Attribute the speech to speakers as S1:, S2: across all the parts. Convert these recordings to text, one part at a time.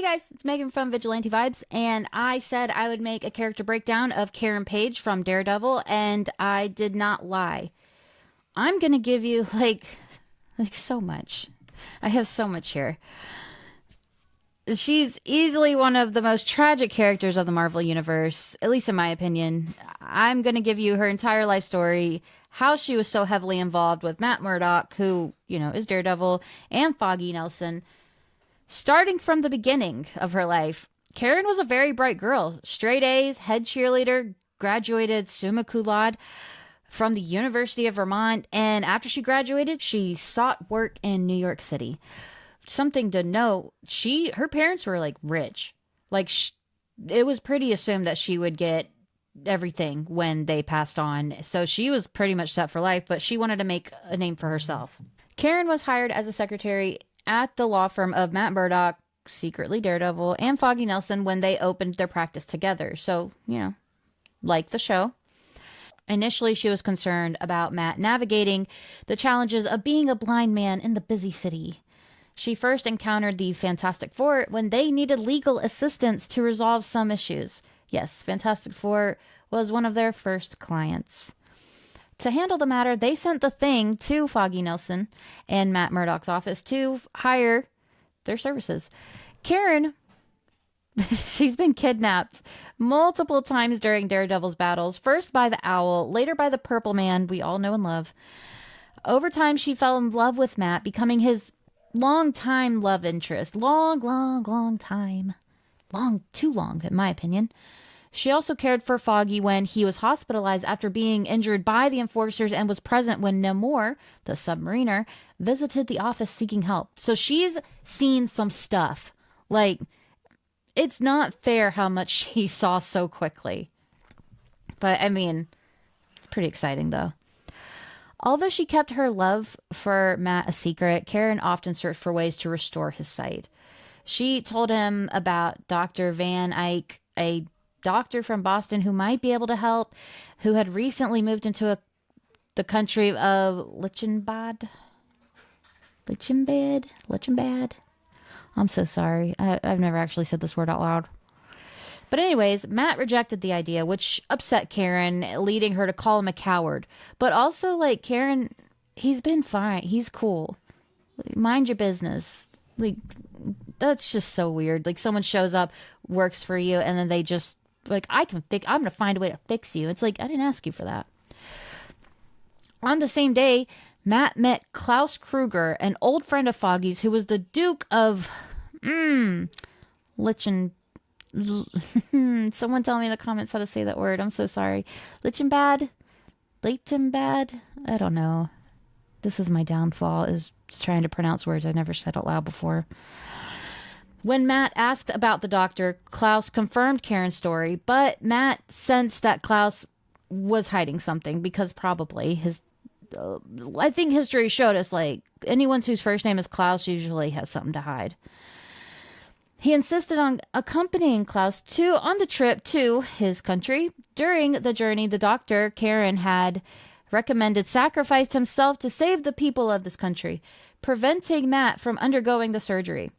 S1: guys, it's Megan from Vigilante Vibes, and I said I would make a character breakdown of Karen Page from Daredevil, and I did not lie. I'm gonna give you like so much. I have so much here. She's easily one of the most tragic characters of the Marvel Universe, at least in my opinion. I'm gonna give you her entire life story, how she was so heavily involved with Matt Murdock, who, is Daredevil, and Foggy Nelson. Starting from the beginning of her life, Karen was a very bright girl. Straight A's, head cheerleader, graduated summa cum laude from the University of Vermont, and after she graduated, she sought work in New York City. Something to note, her parents were like rich. It was pretty assumed that she would get everything when they passed on. So she was pretty much set for life, but she wanted to make a name for herself. Karen was hired as a secretary at the law firm of Matt Murdock, secretly Daredevil, and Foggy Nelson when they opened their practice together. So, like the show. Initially, she was concerned about Matt navigating the challenges of being a blind man in the busy city. She first encountered the Fantastic Four when they needed legal assistance to resolve some issues. Yes, Fantastic Four was one of their first clients. To handle the matter, they sent the Thing to Foggy Nelson and Matt Murdock's office to hire their services. Karen, she's been kidnapped multiple times during Daredevil's battles, first by the Owl, later by the Purple Man we all know and love. Over time, she fell in love with Matt, becoming his long-time love interest. Long time. Too long, in my opinion. She also cared for Foggy when he was hospitalized after being injured by the enforcers and was present when Namor, the submariner, visited the office seeking help. So she's seen some stuff. It's not fair how much she saw so quickly. But, it's pretty exciting, though. Although she kept her love for Matt a secret, Karen often searched for ways to restore his sight. She told him about Dr. Van Eyck, a doctor from Boston who might be able to help, who had recently moved into the country of Lichtenbad. I'm so sorry. I've never actually said this word out loud. But anyways, Matt rejected the idea, which upset Karen, leading her to call him a coward. But also, Karen, he's been fine. He's cool. Mind your business. That's just so weird. Someone shows up, works for you, and then they just, I'm going to find a way to fix you. It's I didn't ask you for that. On the same day, Matt met Klaus Kruger, an old friend of Foggy's, who was the Duke of, Someone tell me in the comments how to say that word. I'm so sorry. Lichtenbad? I don't know. This is my downfall, is trying to pronounce words I never said out loud before. When Matt asked about the doctor, Klaus confirmed Karen's story, but Matt sensed that Klaus was hiding something because probably I think history showed us, anyone whose first name is Klaus usually has something to hide. He insisted on accompanying Klaus on the trip to his country. During the journey, the doctor, Karen, had recommended sacrificed himself to save the people of this country, preventing Matt from undergoing the surgery.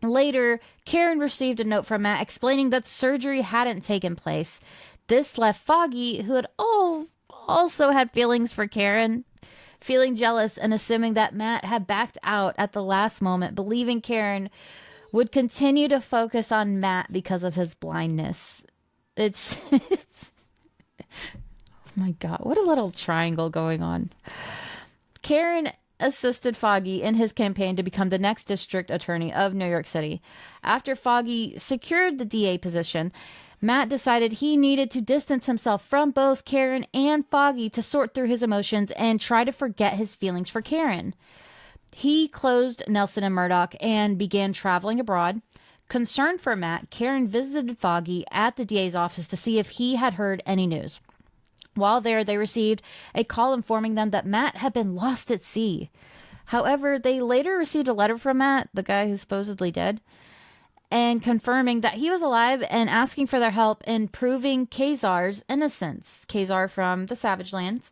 S1: Later, Karen received a note from Matt explaining that surgery hadn't taken place. This left Foggy, who had also had feelings for Karen, feeling jealous and assuming that Matt had backed out at the last moment, believing Karen would continue to focus on Matt because of his blindness. It's oh my God, what a little triangle going on. Karen assisted Foggy in his campaign to become the next district attorney of New York City. After Foggy secured the DA position, Matt decided he needed to distance himself from both Karen and Foggy to sort through his emotions and try to forget his feelings for Karen. He closed Nelson and Murdock and began traveling abroad. Concerned for Matt, Karen visited Foggy at the DA's office to see if he had heard any news. While there, they received a call informing them that Matt had been lost at sea. However, they later received a letter from Matt, the guy who's supposedly dead, and confirming that he was alive and asking for their help in proving Kazar's innocence. Kazar from the Savage Lands.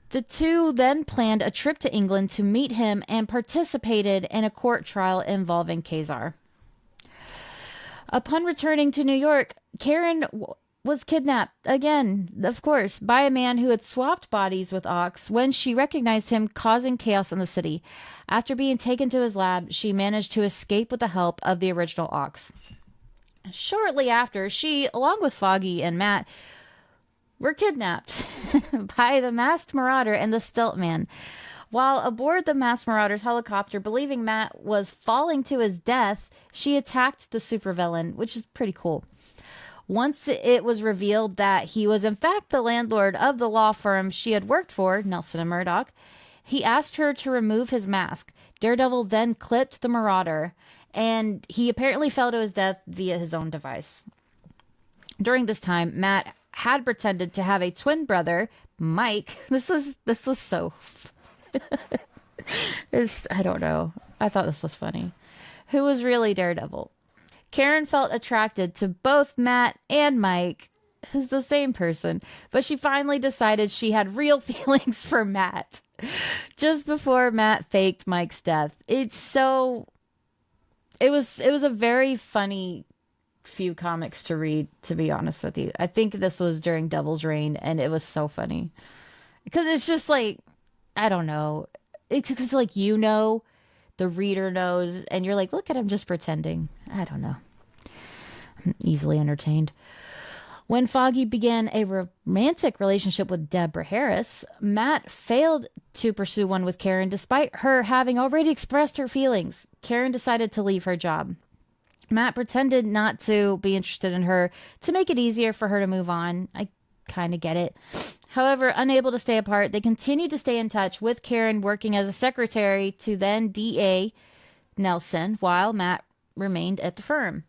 S1: The two then planned a trip to England to meet him and participated in a court trial involving Kazar. Upon returning to New York, Karen was kidnapped again, of course, by a man who had swapped bodies with Ox when she recognized him, causing chaos in the city. After being taken to his lab, she managed to escape with the help of the original Ox. Shortly after, she, along with Foggy and Matt, were kidnapped by the Masked Marauder and the Stilt Man. While aboard the Masked Marauder's helicopter, believing Matt was falling to his death, she attacked the supervillain, which is pretty cool. Once it was revealed that he was in fact the landlord of the law firm she had worked for, Nelson and Murdoch, he asked her to remove his mask. Daredevil then clipped the Marauder, and he apparently fell to his death via his own device. During this time, Matt had pretended to have a twin brother, Mike. This was so... I don't know. I thought this was funny. Who was really Daredevil. Karen felt attracted to both Matt and Mike, who's the same person, but she finally decided she had real feelings for Matt just before Matt faked Mike's death. It was a very funny few comics to read, to be honest with you. I think this was during Devil's Reign, and it was so funny because it's just like, I don't know. It's like, the reader knows, and you're like, look at him just pretending. I don't know. I'm easily entertained. When Foggy began a romantic relationship with Deborah Harris, Matt failed to pursue one with Karen despite her having already expressed her feelings. Karen decided to leave her job. Matt pretended not to be interested in her to make it easier for her to move on. I kind of get it. However, unable to stay apart, they continued to stay in touch, with Karen working as a secretary to then D.A. Nelson while Matt remained at the firm.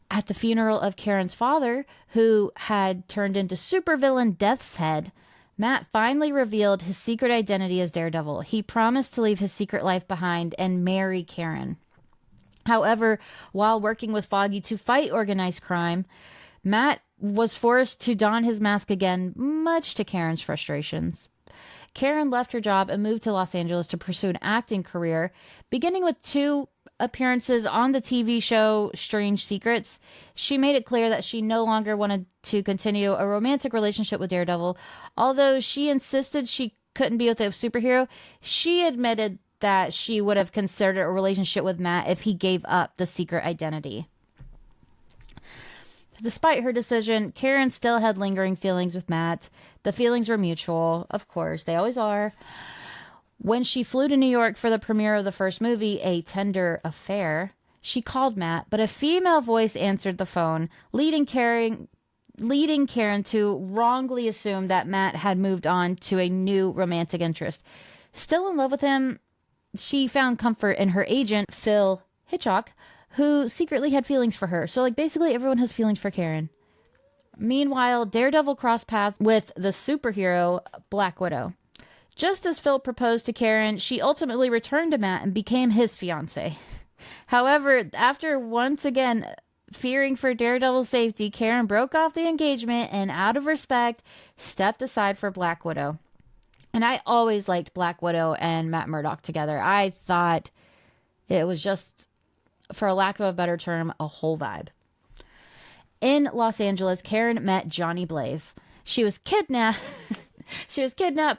S1: At the funeral of Karen's father, who had turned into supervillain Death's Head, Matt finally revealed his secret identity as Daredevil. He promised to leave his secret life behind and marry Karen. However, while working with Foggy to fight organized crime, Matt was forced to don his mask again, much to Karen's frustrations. Karen left her job and moved to Los Angeles to pursue an acting career, beginning with 2 appearances on the TV show Strange Secrets. She made it clear that she no longer wanted to continue a romantic relationship with Daredevil. Although she insisted she couldn't be with a superhero, she admitted that she would have considered a relationship with Matt if he gave up the secret identity. Despite her decision, Karen still had lingering feelings with Matt. The feelings were mutual. Of course, they always are. When she flew to New York for the premiere of the first movie, A Tender Affair, she called Matt, but a female voice answered the phone, leading Karen to wrongly assume that Matt had moved on to a new romantic interest. Still in love with him, she found comfort in her agent, Phil Hitchcock, who secretly had feelings for her. So, basically everyone has feelings for Karen. Meanwhile, Daredevil crossed paths with the superhero Black Widow. Just as Phil proposed to Karen, she ultimately returned to Matt and became his fiancé. However, after once again fearing for Daredevil's safety, Karen broke off the engagement and, out of respect, stepped aside for Black Widow. And I always liked Black Widow and Matt Murdock together. I thought it was just, for a lack of a better term, a whole vibe. In Los Angeles, Karen met Johnny Blaze. She was kidnapped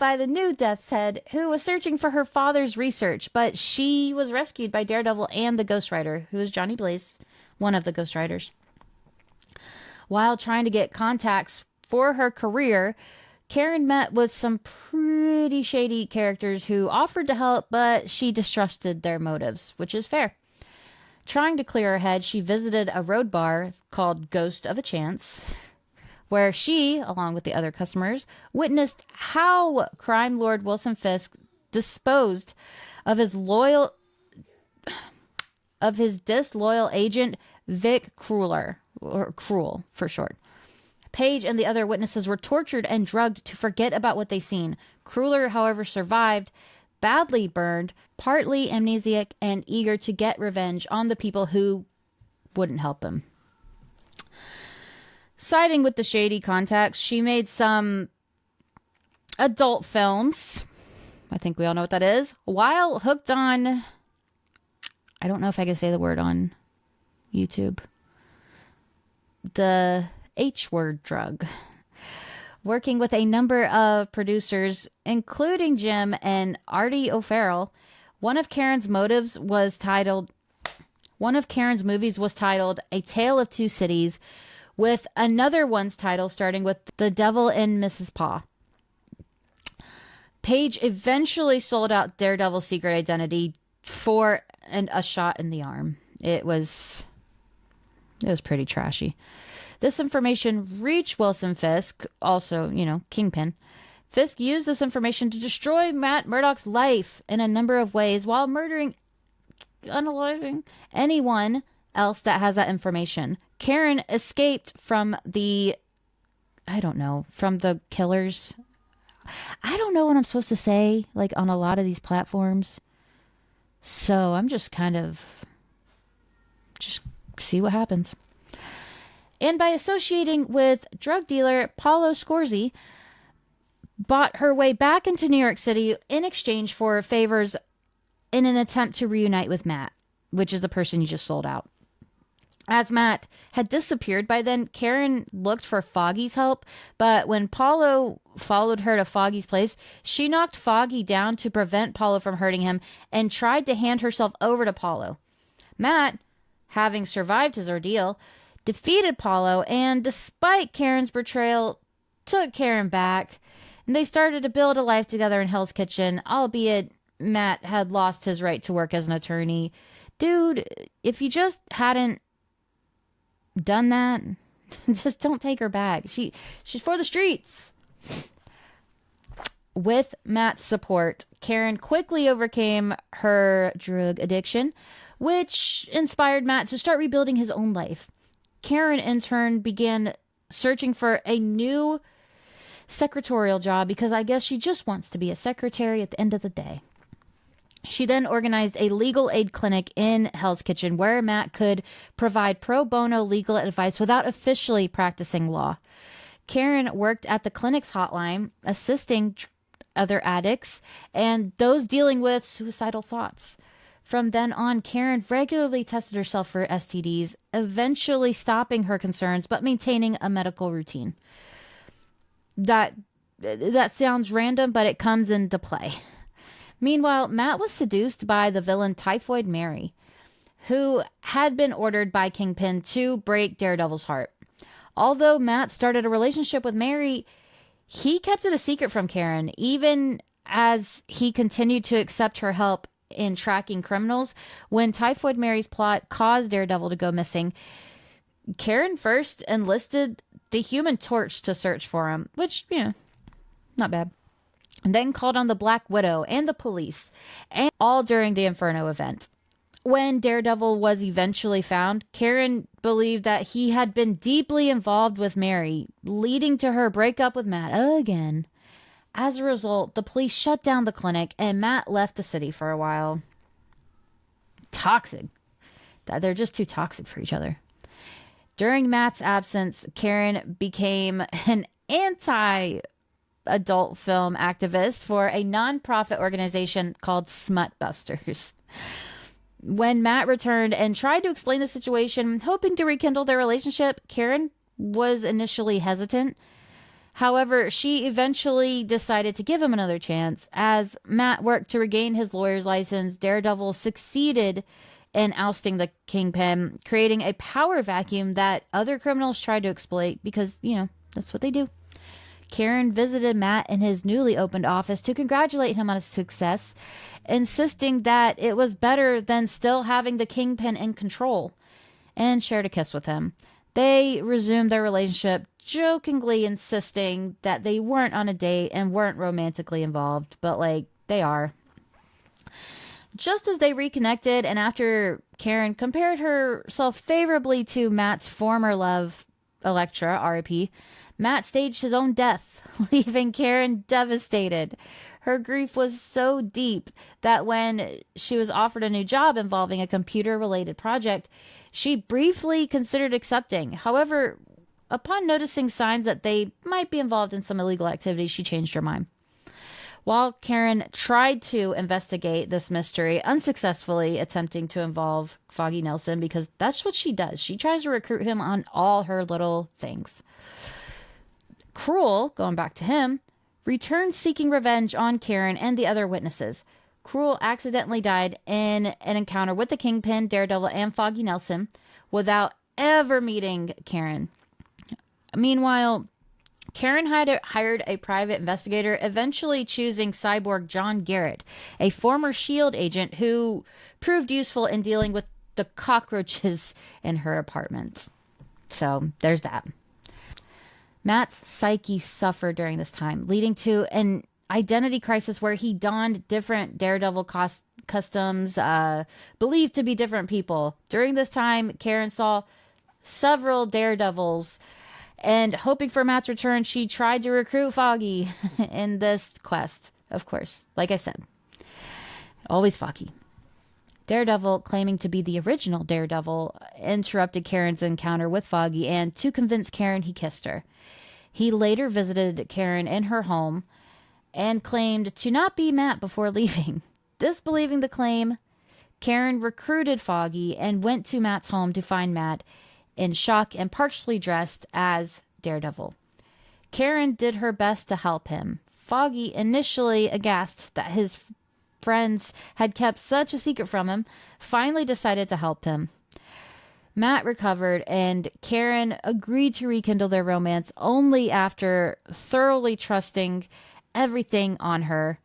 S1: by the new Death's Head, who was searching for her father's research, but she was rescued by Daredevil and the Ghost Rider, who is Johnny Blaze, one of the Ghost Riders. While trying to get contacts for her career, Karen met with some pretty shady characters who offered to help, but she distrusted their motives, which is fair. Trying to clear her head, she visited a road bar called Ghost of a Chance, where she, along with the other customers, witnessed how crime lord Wilson Fisk disposed of his disloyal agent Vic Crueler, or Cruel for short. Paige and the other witnesses were tortured and drugged to forget about what they'd seen. Crueler, however, survived, badly burned, partly amnesiac, and eager to get revenge on the people who wouldn't help him. Siding with the shady contacts, she made some adult films. I think we all know what that is. While hooked on... I don't know if I can say the word on YouTube. The H-word drug. Working with a number of producers, including Jim and Artie O'Farrell, one of Karen's movies was titled A Tale of Two Cities, with another one's title starting with The Devil in Mrs. Paw. Page eventually sold out Daredevil's secret identity for a shot in the arm. It was pretty trashy. This information reached Wilson Fisk, also, Kingpin. Fisk used this information to destroy Matt Murdock's life in a number of ways while unaliving anyone else that has that information. Karen escaped from the killers. I don't know what I'm supposed to say, on a lot of these platforms. So I'm just see what happens. And by associating with drug dealer Paulo Scorzi, bought her way back into New York City in exchange for favors in an attempt to reunite with Matt, which is the person you just sold out. As Matt had disappeared by then, Karen looked for Foggy's help, but when Paulo followed her to Foggy's place, she knocked Foggy down to prevent Paulo from hurting him and tried to hand herself over to Paulo. Matt, having survived his ordeal, defeated Paulo, and despite Karen's betrayal, took Karen back, and they started to build a life together in Hell's Kitchen, albeit Matt had lost his right to work as an attorney. Dude, if you just hadn't done that, just don't take her back. She's for the streets. With Matt's support, Karen quickly overcame her drug addiction, which inspired Matt to start rebuilding his own life. Karen, in turn, began searching for a new secretarial job because I guess she just wants to be a secretary at the end of the day. She then organized a legal aid clinic in Hell's Kitchen where Matt could provide pro bono legal advice without officially practicing law. Karen worked at the clinic's hotline, assisting other addicts and those dealing with suicidal thoughts. From then on, Karen regularly tested herself for STDs, eventually stopping her concerns but maintaining a medical routine. That sounds random, but it comes into play. Meanwhile, Matt was seduced by the villain Typhoid Mary, who had been ordered by Kingpin to break Daredevil's heart. Although Matt started a relationship with Mary, he kept it a secret from Karen, even as he continued to accept her help in tracking criminals. When Typhoid Mary's plot caused Daredevil to go missing, Karen first enlisted the Human Torch to search for him, which, not bad. And then called on the Black Widow and the police, and all during the Inferno event. When Daredevil was eventually found, Karen believed that he had been deeply involved with Mary, leading to her breakup with Matt again. As a result, the police shut down the clinic and Matt left the city for a while. Toxic. They're just too toxic for each other. During Matt's absence, Karen became an anti-adult film activist for a non-profit organization called Smut Busters. When Matt returned and tried to explain the situation, hoping to rekindle their relationship, Karen was initially hesitant. However, she eventually decided to give him another chance. As Matt worked to regain his lawyer's license, Daredevil succeeded in ousting the Kingpin, creating a power vacuum that other criminals tried to exploit because, that's what they do. Karen visited Matt in his newly opened office to congratulate him on his success, insisting that it was better than still having the Kingpin in control, and shared a kiss with him. They resumed their relationship, jokingly insisting that they weren't on a date and weren't romantically involved, but they are. Just as they reconnected, and after Karen compared herself favorably to Matt's former love, Elektra, R.I.P., Matt staged his own death, leaving Karen devastated. Her grief was so deep that when she was offered a new job involving a computer-related project, she briefly considered accepting. However, upon noticing signs that they might be involved in some illegal activity, she changed her mind. While Karen tried to investigate this mystery, unsuccessfully attempting to involve Foggy Nelson, because that's what she does. She tries to recruit him on all her little things. Cruel, going back to him, returned seeking revenge on Karen and the other witnesses. Cruel accidentally died in an encounter with the Kingpin, Daredevil, and Foggy Nelson without ever meeting Karen. Meanwhile, Karen hired a private investigator, eventually choosing cyborg John Garrett, a former S.H.I.E.L.D. agent who proved useful in dealing with the cockroaches in her apartment. So there's that. Matt's psyche suffered during this time, leading to an identity crisis where he donned different Daredevil customs, believed to be different people. During this time, Karen saw several Daredevils, and hoping for Matt's return, she tried to recruit Foggy in this quest. Of course, like I said, always Foggy. Daredevil, claiming to be the original Daredevil, interrupted Karen's encounter with Foggy, and to convince Karen, he kissed her. He later visited Karen in her home and claimed to not be Matt before leaving. Disbelieving the claim, Karen recruited Foggy and went to Matt's home to find Matt in shock and partially dressed as Daredevil. Karen did her best to help him. Foggy, initially aghast that his friends had kept such a secret from him, finally decided to help him. Matt recovered, and Karen agreed to rekindle their romance only after thoroughly trusting everything on her,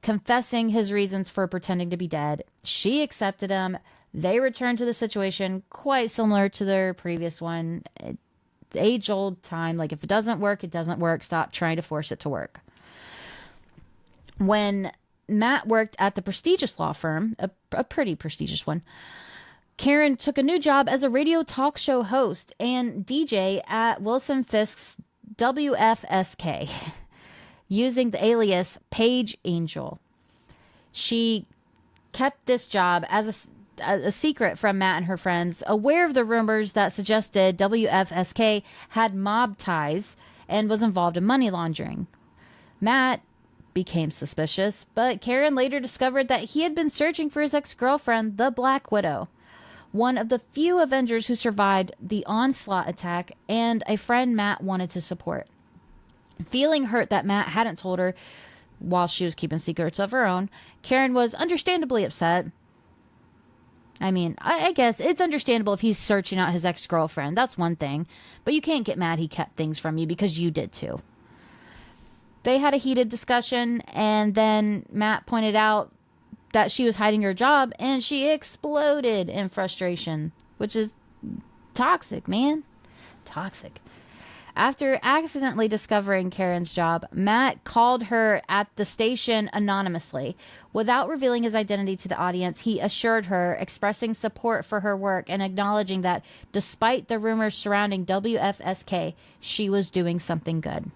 S1: confessing his reasons for pretending to be dead. She accepted him. They returned to the situation quite similar to their previous one. It's age-old time. Like, if it doesn't work, it doesn't work. Stop trying to force it to work. When Matt worked at the prestigious law firm, a pretty prestigious one, Karen took a new job as a radio talk show host and DJ at Wilson Fisk's WFSK, using the alias Paige Angel. She kept this job as a secret from Matt and her friends, aware of the rumors that suggested WFSK had mob ties and was involved in money laundering. Matt became suspicious, but Karen later discovered that he had been searching for his ex-girlfriend, the Black Widow, one of the few Avengers who survived the Onslaught attack and a friend Matt wanted to support. Feeling hurt that Matt hadn't told her while she was keeping secrets of her own, Karen was understandably upset. I mean, I guess it's understandable if he's searching out his ex-girlfriend. That's one thing. But you can't get mad he kept things from you because you did too. They had a heated discussion, and then Matt pointed out that she was hiding her job, and she exploded in frustration, which is toxic, man. Toxic. After accidentally discovering Karen's job, Matt called her at the station anonymously. Without revealing his identity to the audience, he assured her, expressing support for her work and acknowledging that despite the rumors surrounding WFSK, she was doing something good.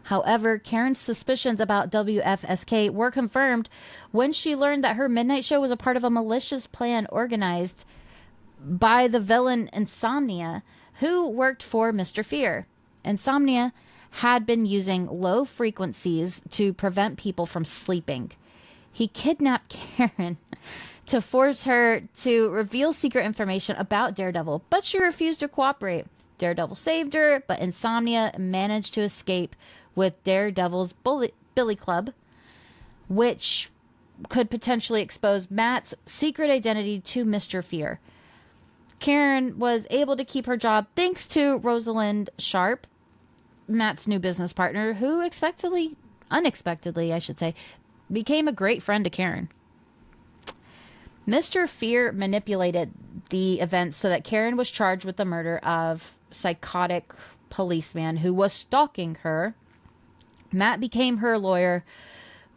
S1: However, Karen's suspicions about WFSK were confirmed when she learned that her midnight show was a part of a malicious plan organized by the villain Insomnia, who worked for Mr. Fear. Insomnia had been using low frequencies to prevent people from sleeping. He kidnapped Karen to force her to reveal secret information about Daredevil, but she refused to cooperate. Daredevil saved her, but Insomnia managed to escape with Daredevil's Billy Club, which could potentially expose Matt's secret identity to Mr. Fear. Karen was able to keep her job thanks to Rosalind Sharp, Matt's new business partner, who unexpectedly, became a great friend to Karen. Mr. Fear manipulated the events so that Karen was charged with the murder of psychotic policeman who was stalking her. Matt became her lawyer,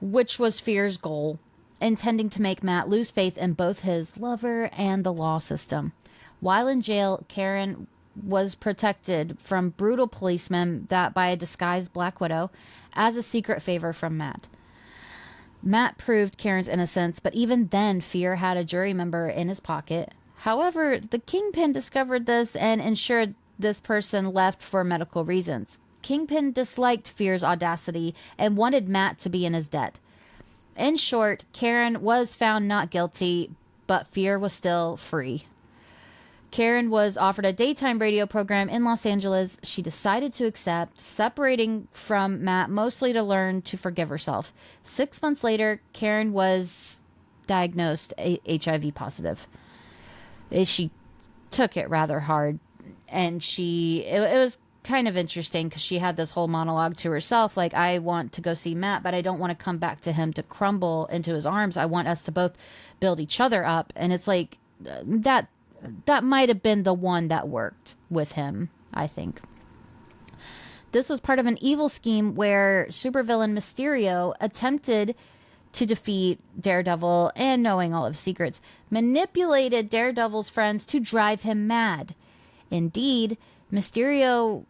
S1: which was Fear's goal, intending to make Matt lose faith in both his lover and the law system. While in jail, Karen was protected from brutal policemen that by a disguised Black Widow as a secret favor from Matt. Matt proved Karen's innocence, but even then, Fear had a jury member in his pocket. However, the Kingpin discovered this and ensured this person left for medical reasons. Kingpin disliked Fear's audacity and wanted Matt to be in his debt. In short, Karen was found not guilty, but Fear was still free. Karen was offered a daytime radio program in Los Angeles. She decided to accept, separating from Matt mostly to learn to forgive herself. 6 months later, Karen was diagnosed HIV positive. She took it rather hard, and it was kind of interesting because she had this whole monologue to herself, like, I want to go see Matt, but I don't want to come back to him to crumble into his arms. I want us to both build each other up. And it's like that might have been the one that worked with him, I think. This was part of an evil scheme where supervillain Mysterio attempted to defeat Daredevil, and knowing all of his secrets, manipulated Daredevil's friends to drive him mad. Indeed, Mysterio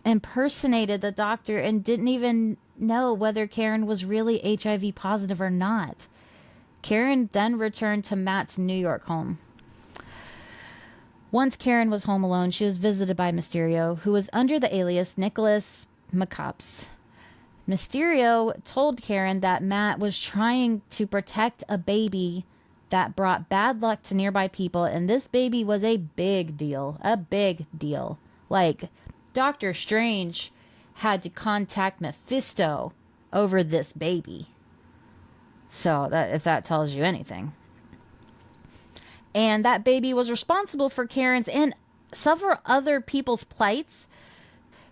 S1: impersonated the doctor and didn't even know whether Karen was really HIV positive or not. Karen then returned to Matt's New York home. Once Karen was home alone, she was visited by Mysterio, who was under the alias Nicholas McCops. Mysterio told Karen that Matt was trying to protect a baby that brought bad luck to nearby people, and this baby was a big deal. A big deal. Like, Doctor Strange had to contact Mephisto over this baby. So, if that tells you anything. And that baby was responsible for Karen's and several other people's plights.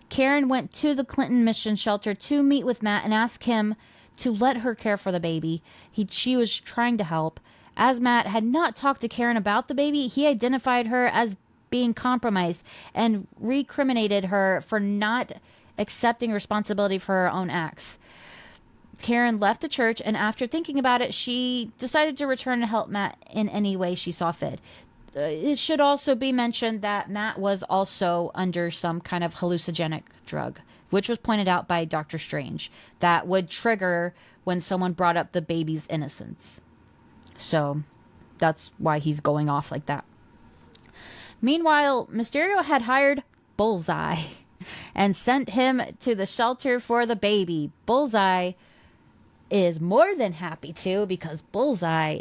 S1: Karen went to the Clinton Mission Shelter to meet with Matt and ask him to let her care for the baby. She was trying to help. As Matt had not talked to Karen about the baby, he identified her as being compromised and recriminated her for not accepting responsibility for her own acts. Karen left the church, and after thinking about it, she decided to return and help Matt in any way she saw fit. It should also be mentioned that Matt was also under some kind of hallucinogenic drug, which was pointed out by Doctor Strange, that would trigger when someone brought up the baby's innocence. So that's why he's going off like that. Meanwhile, Mysterio had hired Bullseye and sent him to the shelter for the baby. Bullseye is more than happy to, because Bullseye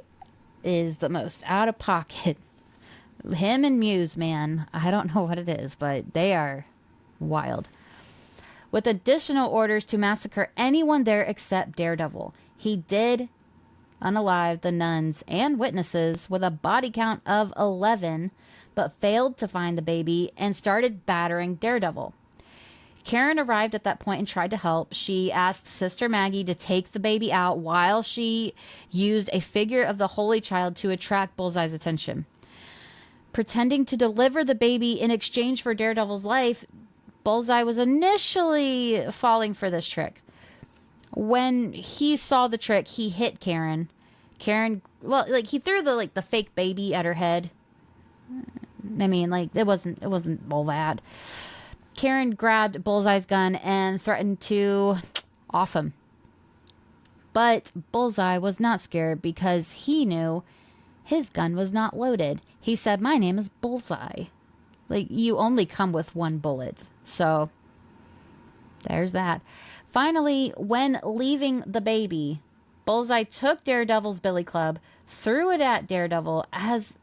S1: is the most out of pocket. Him and Muse, man, I don't know what it is, but they are wild. With additional orders to massacre anyone there except Daredevil. He did unalive the nuns and witnesses with a body count of 11, but failed to find the baby and started battering Daredevil. Karen arrived at that point and tried to help. She asked Sister Maggie to take the baby out while she used a figure of the Holy Child to attract Bullseye's attention. Pretending to deliver the baby in exchange for Daredevil's life, Bullseye was initially falling for this trick. When he saw the trick, he hit Karen. He threw the fake baby at her head. I mean, it wasn't all that. Karen grabbed Bullseye's gun and threatened to off him. But Bullseye was not scared because he knew his gun was not loaded. He said, "My name is Bullseye." You only come with one bullet. So, there's that. Finally, when leaving the baby, Bullseye took Daredevil's billy club, threw it at Daredevil as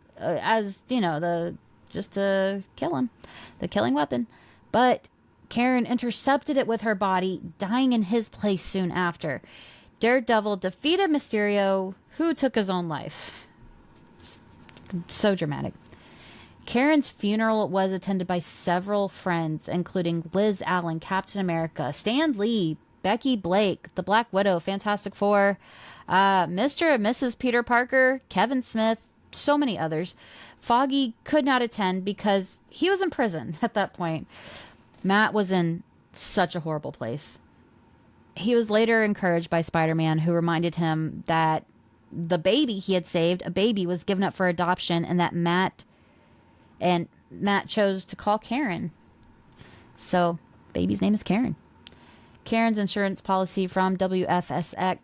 S1: just to kill him, the killing weapon. But Karen intercepted it with her body, dying in his place soon after. Daredevil defeated Mysterio, who took his own life. So dramatic. Karen's funeral was attended by several friends, including Liz Allen, Captain America, Stan Lee, Becky Blake, the Black Widow, Fantastic Four, Mr. and Mrs. Peter Parker, Kevin Smith, so many others. Foggy could not attend because he was in prison at that point. Matt was in such a horrible place. He was later encouraged by Spider-Man, who reminded him that the baby he had saved, a baby, was given up for adoption, and that Matt chose to call Karen. So, baby's name is Karen. Karen's insurance policy from WFSK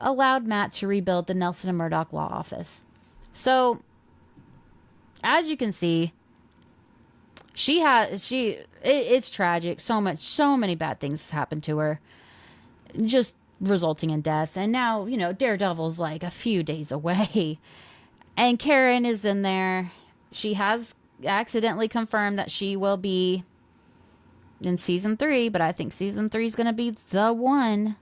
S1: allowed Matt to rebuild the Nelson and Murdoch law office. So, as you can see, It's tragic. So many bad things happen to her, just resulting in death. And now, Daredevil's like a few days away. And Karen is in there. She has accidentally confirmed that she will be in season 3, but I think season 3 is going to be the one.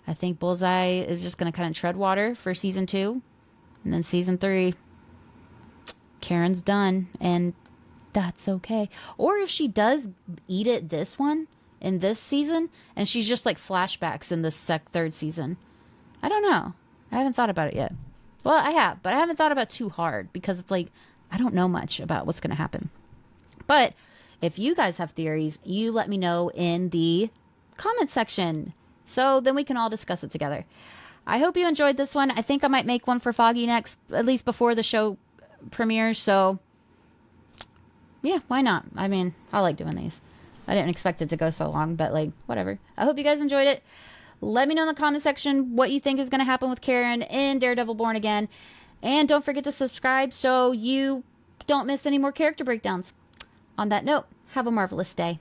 S1: I think Bullseye is just going to kind of tread water for season 2. And then season 3, Karen's done. And that's okay. Or if she does eat it in this season, and she's just like flashbacks in this third season. I don't know. I haven't thought about it yet. Well, I have, but I haven't thought about it too hard because it's like, I don't know much about what's going to happen. But if you guys have theories, you let me know in the comment section. So then we can all discuss it together. I hope you enjoyed this one. I think I might make one for Foggy next, at least before the show premieres. So yeah, why not? I mean, I like doing these. I didn't expect it to go so long, but like, whatever. I hope you guys enjoyed it. Let me know in the comment section what you think is going to happen with Karen in Daredevil Born Again. And don't forget to subscribe so you don't miss any more character breakdowns. On that note, have a marvelous day.